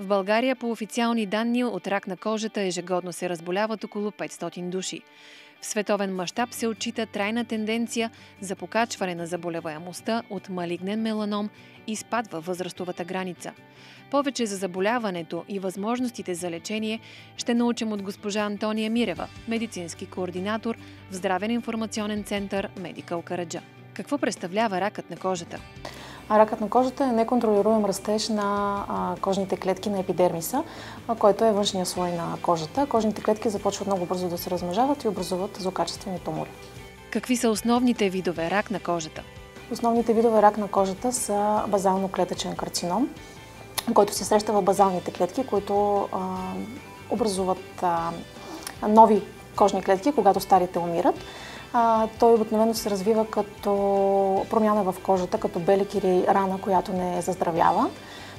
В България по официални данни от рак на кожата ежегодно се разболяват около 500 души. В световен мащаб се отчита трайна тенденция за покачване на заболеваемостта от малигнен меланом и спад във възрастовата граница. Повече за заболяването и възможностите за лечение ще научим от госпожа Антония Мирева, медицински координатор в Здравен информационен център Медикъл Караджа. Какво представлява ракът на кожата? Ракът на кожата е неконтролируем растеж на кожните клетки на епидермиса, който е външния слой на кожата. Кожните клетки започват много бързо да се размножават и образуват злокачествени тумори. Какви са основните видове рак на кожата? Основните видове рак на кожата са базално-клетъчен карцином, който се среща в базалните клетки, които образуват нови кожни клетки, когато старите умират. Той обикновено се развива като промяна в кожата, като белик или рана, която не заздравява.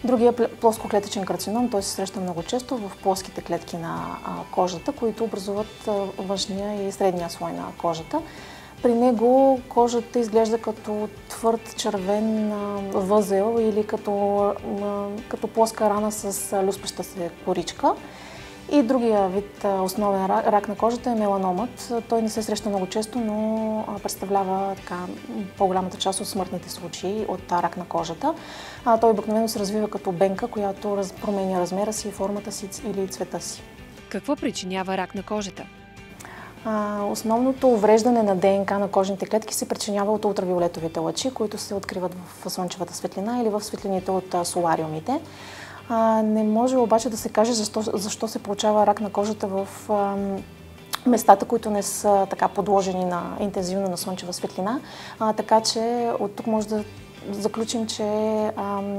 Другия плоскоклетъчен карцином, той се среща много често в плоските клетки на кожата, които образуват външния и средния слой на кожата. При него кожата изглежда като твърд червен възел или като плоска рана с люспеща се коричка. И другия вид основен рак на кожата е меланомът. Той не се среща много често, но представлява по-голямата част от смъртните случаи от рак на кожата. Той обикновено се развива като бенка, която променя размера си, формата си или цвета си. Какво причинява рак на кожата? Основното увреждане на ДНК на кожните клетки се причинява от ултравиолетовите лъчи, които се откриват в слънчевата светлина или в светлините от солариумите. Не може обаче да се каже защо се получава рак на кожата в местата, които не са така подложени на интензивно на слънчева светлина. Така че от тук може да заключим, че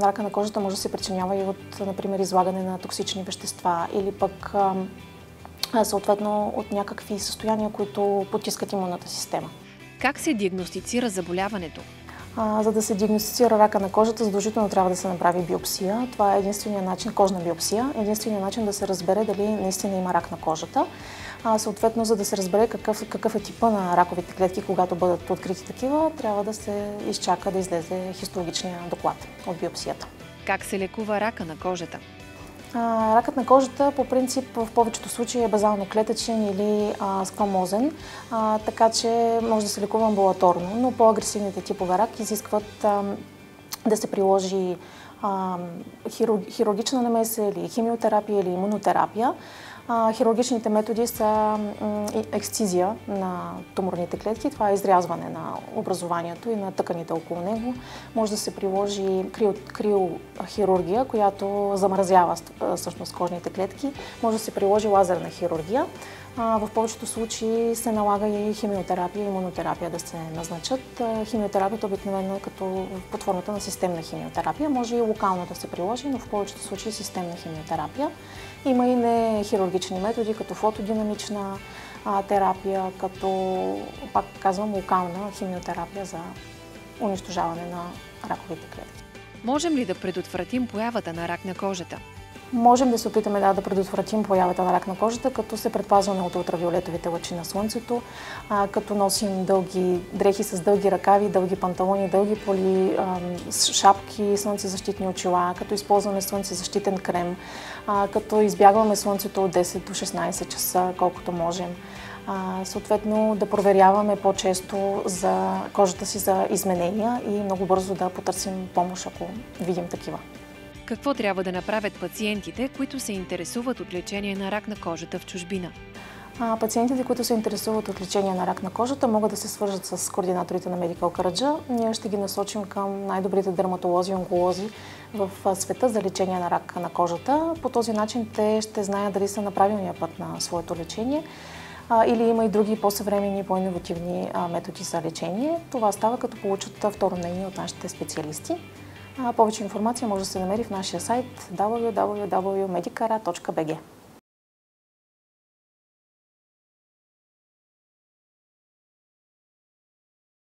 рака на кожата може да се причинява и от, например, излагане на токсични вещества или пък съответно от някакви състояния, които потискат имунната система. Как се диагностицира заболяването? За да се диагностицира рака на кожата, задължително трябва да се направи биопсия. Това е единственият начин, кожна биопсия, единственият начин да се разбере дали наистина има рак на кожата. Съответно, за да се разбере какъв е типа на раковите клетки, когато бъдат открити такива, трябва да се изчака да излезе хистологичния доклад от биопсията. Как се лекува рака на кожата? Ракът на кожата по принцип в повечето случаи е базално-клетъчен или сквамозен, така че може да се лекува амбулаторно, но по-агресивните типове рак изискват да се приложи хирургична намеса или химиотерапия или имунотерапия. Хирургичните методи са ексцизия на туморните клетки, това е изрязване на образованието и на тъканите около него. Може да се приложи криохирургия, която замразява всъщност кожните клетки. Може да се приложи лазерна хирургия. В повечето случаи се налага и химиотерапия и имунотерапия да се назначат. Химиотерапията обикновено е като под формата на системна химиотерапия. Може и локално да се приложи, но в повечето случаи системна химиотерапия. Има и нехирургични методи, като фотодинамична терапия, като, пак казвам, локална химиотерапия за унищожаване на раковите клетки. Можем ли да предотвратим появата на рак на кожата? Можем да се опитаме да предотвратим появата на рак на кожата, като се предпазваме от ултравиолетовите лъчи на слънцето, като носим дълги дрехи с дълги ръкави, дълги панталони, дълги поли, шапки, слънцезащитни очила, като използваме слънцезащитен крем, като избягваме слънцето от 10 до 16 часа, колкото можем. Съответно да проверяваме по-често за кожата си за изменения и много бързо да потърсим помощ, ако видим такива. Какво трябва да направят пациентите, които се интересуват от лечение на рак на кожата в чужбина? Пациентите, които се интересуват от лечение на рак на кожата, могат да се свържат с координаторите на Медикъл Караджа. Ние ще ги насочим към най-добрите дерматолози и онколози в света за лечение на рак на кожата. По този начин те ще знаят дали са на правилния път на своето лечение или има и други по-съвременни, по-инновативни методи за лечение. Това става като получат второ мнение от нашите специалисти. Повече информация може да се намери в нашия сайт www.medicara.bg.